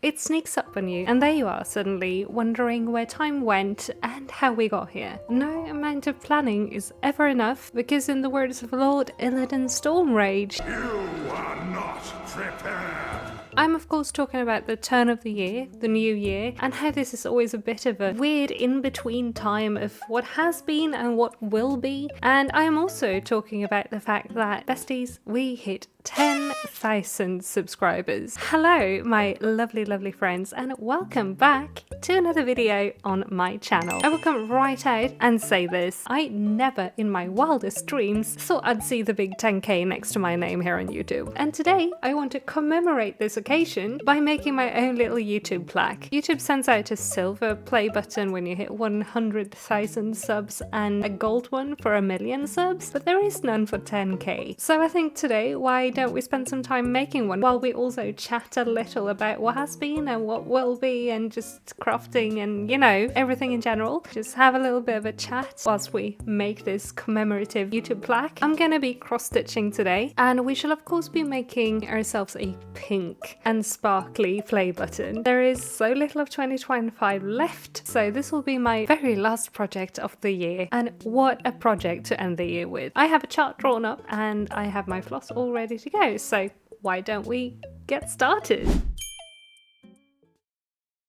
It sneaks up on you, and there you are suddenly wondering where time went and how we got here. No amount of planning is ever enough, because in the words of Lord Illidan Stormrage, You are not prepared. I'm of course talking about the turn of the year, the new year, and how this is always a bit of a weird in-between time of what has been and what will be. And I am also talking about the fact that, besties, we hit 10,000 subscribers. Hello, my lovely friends, and welcome back to another video on my channel. I will come right out and say this. I never in my wildest dreams thought I'd see the big 10k next to my name here on YouTube. And today I want to commemorate this occasion by making my own little YouTube plaque. YouTube sends out a silver play button when you hit 100,000 subs and a gold one for 1,000,000 subs, but there is none for 10k. So I think today, why don't we spend some time making one while we also chat a little about what has been and what will be and just crafting and, you know, everything in general. Just have a little bit of a chat whilst we make this commemorative YouTube plaque. I'm gonna be cross-stitching today, and we shall of course be making ourselves a pink and sparkly play button. There is so little of 2025 left, so this will be my very last project of the year, and what a project to end the year with. I have a chart drawn up and I have my floss all ready to go, so why don't we get started?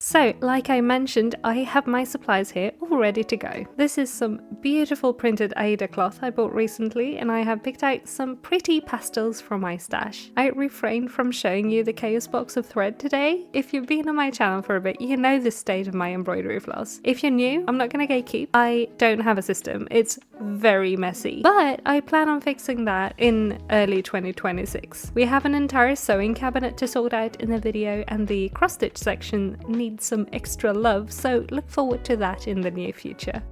So, like I mentioned, I have my supplies here all ready to go. This is some beautiful printed Aida cloth I bought recently, and I have picked out some pretty pastels from my stash. I refrained from showing you the chaos box of thread today. If you've been on my channel for a bit, you know the state of my embroidery floss. If you're new, I'm not gonna gatekeep. I don't have a system. It's very messy, but I plan on fixing that in early 2026. We have an entire sewing cabinet to sort out in the video, and the cross-stitch section needs some extra love, so look forward to that in the near future.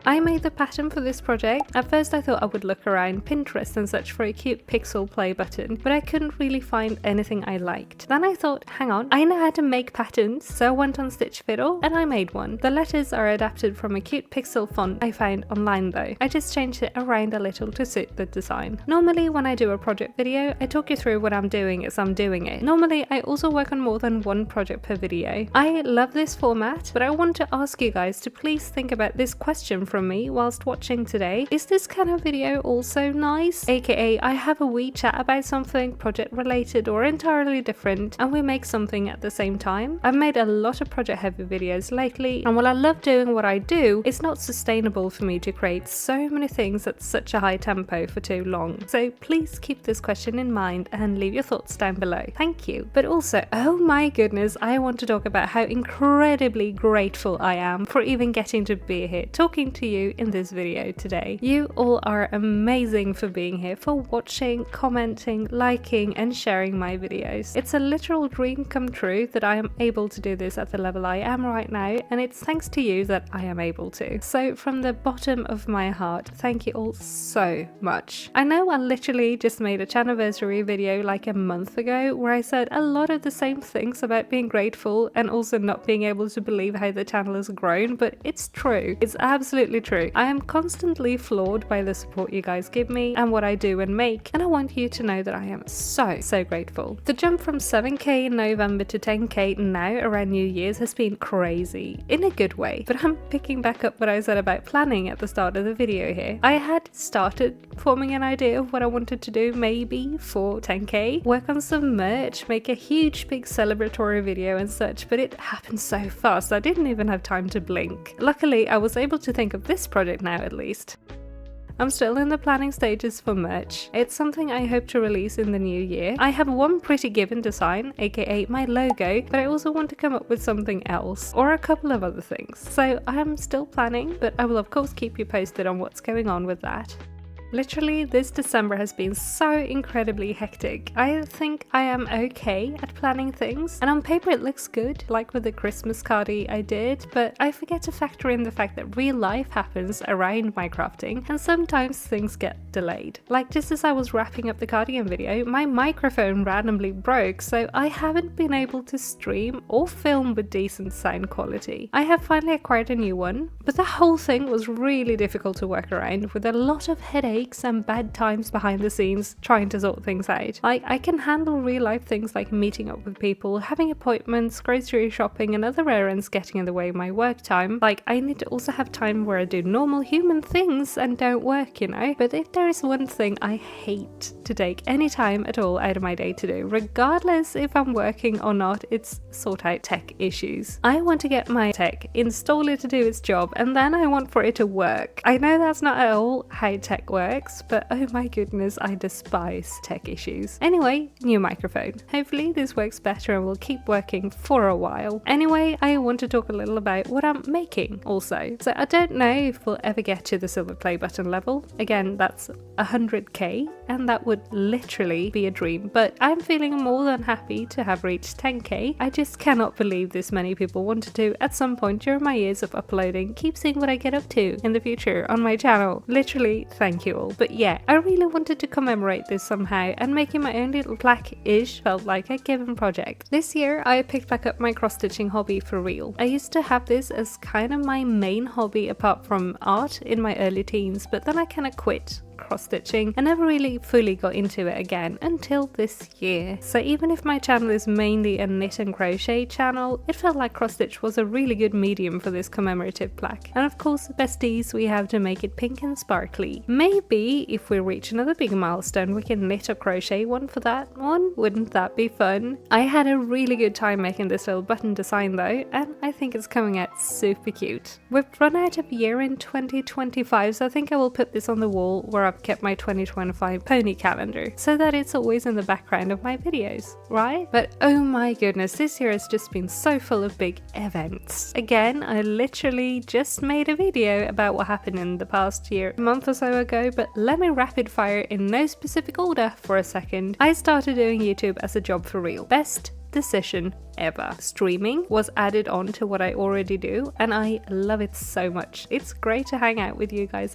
I made the pattern for this project. At first I thought I would look around Pinterest and such for a cute pixel play button, but I couldn't really find anything I liked. Then I thought, hang on, I know how to make patterns, so I went on Stitch Fiddle and I made one. The letters are adapted from a cute pixel font I found online though. I just changed it around a little to suit the design. Normally when I do a project video, I talk you through what I'm doing as I'm doing it. Normally I also work on more than one project per video. I love this format, but I want to ask you guys to please think about this question from me whilst watching today. Is this kind of video also nice? AKA, I have a wee chat about something project related or entirely different, and we make something at the same time. I've made a lot of project heavy videos lately, and while I love doing what I do, it's not sustainable for me to create so many things at such a high tempo for too long. So please keep this question in mind and leave your thoughts down below. Thank you. But also, oh my goodness, I want to talk about how incredibly grateful I am for even getting to be here talking to you in this video today. You all are amazing for being here, for watching, commenting, liking and sharing my videos. It's a literal dream come true that I am able to do this at the level I am right now, and it's thanks to you that I am able to. So from the bottom of my heart, thank you all so much. I know I literally just made a channelversary video like a month ago where I said a lot of the same things about being grateful and also not being able to believe how the channel has grown, but it's true. It's absolutely true. I am constantly floored by the support you guys give me and what I do and make, and I want you to know that I am so grateful. The jump from 7k in November to 10k now around New Year's has been crazy, in a good way, but I'm picking back up what I said about planning at the start of the video here. I had started forming an idea of what I wanted to do maybe for 10k, work on some merch, make a huge big celebratory video and such, but it happened so fast I didn't even have time to blink. Luckily I was able to think of this project now at least. I'm still in the planning stages for merch. It's something I hope to release in the new year. I have one pretty given design, aka my logo, but I also want to come up with something else, or a couple of other things. So I am still planning, but I will of course keep you posted on what's going on with that. Literally, this December has been so incredibly hectic. I think I am okay at planning things, and on paper it looks good, like with the Christmas cardie I did, but I forget to factor in the fact that real life happens around my crafting, and sometimes things get delayed. Like just as I was wrapping up the cardigan video, my microphone randomly broke, so I haven't been able to stream or film with decent sound quality. I have finally acquired a new one, but the whole thing was really difficult to work around, with a lot of headache mistakes and bad times behind the scenes trying to sort things out. Like, I can handle real life things like meeting up with people, having appointments, grocery shopping, and other errands getting in the way of my work time. Like, I need to also have time where I do normal human things and don't work, you know? But if there is one thing I hate to take any time at all out of my day to do, regardless if I'm working or not, it's sort out tech issues. I want to get my tech, install it to do its job, and then I want for it to work. I know that's not at all how tech works, but oh my goodness, I despise tech issues. Anyway, new microphone. Hopefully this works better and will keep working for a while. Anyway, I want to talk a little about what I'm making also. So I don't know if we'll ever get to the silver play button level. Again, that's 100k, and that would literally be a dream, but I'm feeling more than happy to have reached 10k. I just cannot believe this many people wanted to, at some point during my years of uploading, keep seeing what I get up to in the future on my channel. Literally, thank you all. But yeah, I really wanted to commemorate this somehow, and making my own little plaque-ish felt like a given project. This year, I picked back up my cross-stitching hobby for real. I used to have this as kind of my main hobby apart from art in my early teens, but then I kind of quit cross-stitching and never really fully got into it again until this year. So even if my channel is mainly a knit and crochet channel, it felt like cross-stitch was a really good medium for this commemorative plaque. And of course, besties, we have to make it pink and sparkly. Maybe if we reach another big milestone, we can knit or crochet one for that one. Wouldn't that be fun? I had a really good time making this little button design though, and I think it's coming out super cute. We've run out of year in 2025, so I think I will put this on the wall where I've kept my 2025 pony calendar so that it's always in the background of my videos, right? But oh my goodness, this year has just been so full of big events. Again, I literally just made a video about what happened in the past year a month or so ago, but let me rapid fire in no specific order for a second. I started doing YouTube as a job for real. Best decision ever. Streaming was added on to what I already do, and I love it so much. It's great to hang out with you guys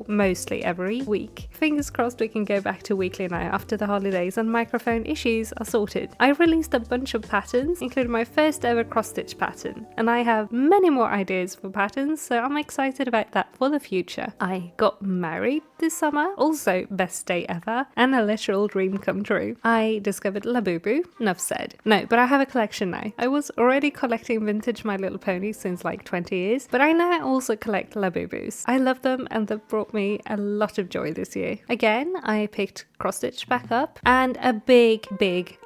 mostly every week. Fingers crossed we can go back to weekly now after the holidays and microphone issues are sorted. I released a bunch of patterns, including my first ever cross-stitch pattern, and I have many more ideas for patterns, so I'm excited about that for the future. I got married this summer, also best day ever, and a literal dream come true. I discovered Labubu, enough said. No, but I have a collection now. I was already collecting vintage My Little Ponies since like 20 years, but I now also collect Labubus. I love them and they've brought me a lot of joy this year. Again, I picked cross-stitch back up, and a big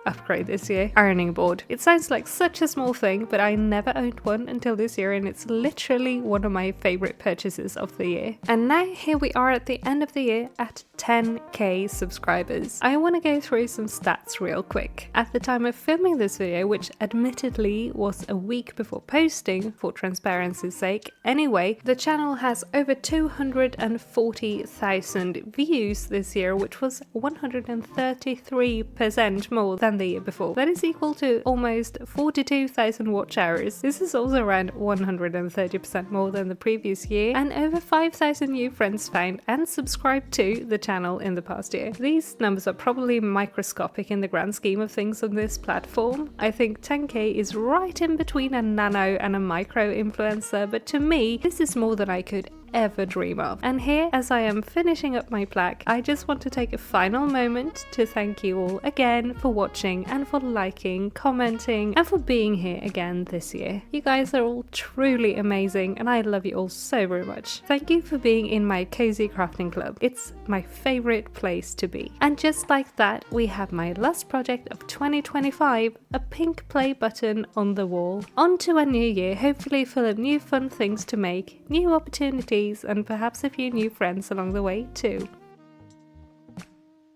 upgrade this year, ironing board. It sounds like such a small thing, but I never owned one until this year, and it's literally one of my favorite purchases of the year. And now here we are at the end of the year at 10k subscribers. I want to go through some stats real quick. At the time of filming this video, which admittedly was a week before posting for transparency's sake, anyway, the channel has over 240,000 views this year, which was 133% more than the year before. That is equal to almost 42,000 watch hours. This is also around 130% more than the previous year, and over 5,000 new friends found and subscribed to the channel in the past year. These numbers are probably microscopic in the grand scheme of things on this platform. I think 10k is right in between a nano and a micro influencer, but to me, this is more than I could ever dream of. And here, as I am finishing up my plaque, I just want to take a final moment to thank you all again for watching and for liking, commenting, and for being here again this year. You guys are all truly amazing, and I love you all so very much. Thank you for being in my cozy crafting club. It's my favorite place to be. And just like that, we have my last project of 2025, a pink play button on the wall. On to a new year, hopefully full of new fun things to make, new opportunities, and perhaps a few new friends along the way too.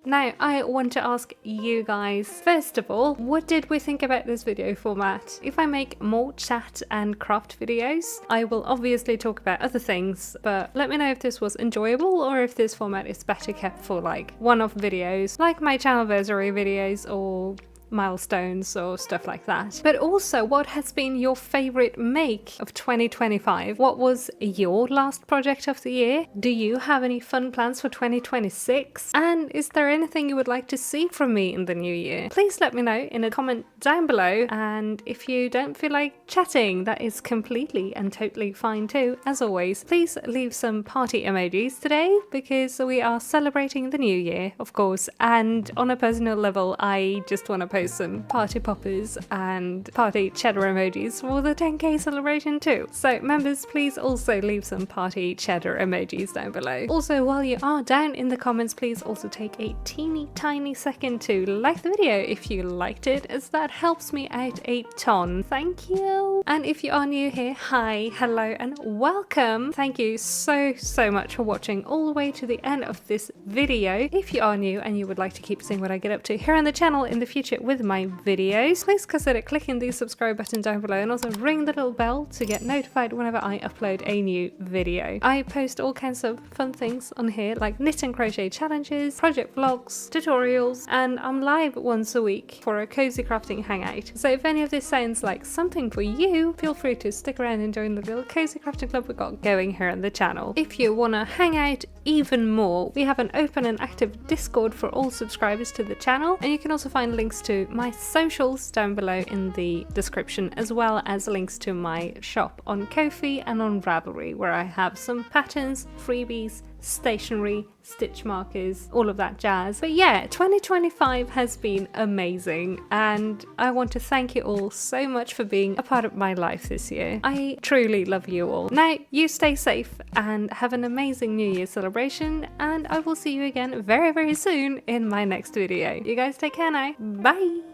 Now, I want to ask you guys, first of all, what did we think about this video format? If I make more chat and craft videos, I will obviously talk about other things, but let me know if this was enjoyable or if this format is better kept for like one-off videos, like my channelversary videos or milestones or stuff like that. But also, what has been your favorite make of 2025? What was your last project of the year? Do you have any fun plans for 2026? And is there anything you would like to see from me in the new year? Please let me know in a comment down below, and if you don't feel like chatting, that is completely and totally fine too. As always, please leave some party emojis today, because we are celebrating the new year, of course, and on a personal level, I just want to post some party poppers and party cheddar emojis for the 10k celebration too. So members, please also leave some party cheddar emojis down below. Also, while you are down in the comments, please also take a teeny tiny second to like the video if you liked it, as that helps me out a ton. Thank you. And if you are new here, hi, hello and welcome. Thank you so much for watching all the way to the end of this video. If you are new and you would like to keep seeing what I get up to here on the channel in the future with my videos, please consider clicking the subscribe button down below, and also ring the little bell to get notified whenever I upload a new video. I post all kinds of fun things on here, like knit and crochet challenges, project vlogs, tutorials, and I'm live once a week for a cozy crafting hangout. So if any of this sounds like something for you, feel free to stick around and join the little cozy crafting club we got going here on the channel. If you want to hang out even more, we have an open and active Discord for all subscribers to the channel, and you can also find links to my socials down below in the description, as well as links to my shop on Ko-fi and on Ravelry, where I have some patterns, freebies, stationery, stitch markers, all of that jazz. But yeah, 2025 has been amazing, and I want to thank you all so much for being a part of my life this year. I truly love you all. Now, you stay safe and have an amazing New Year celebration, and I will see you again very soon in my next video. You guys take care now. Bye!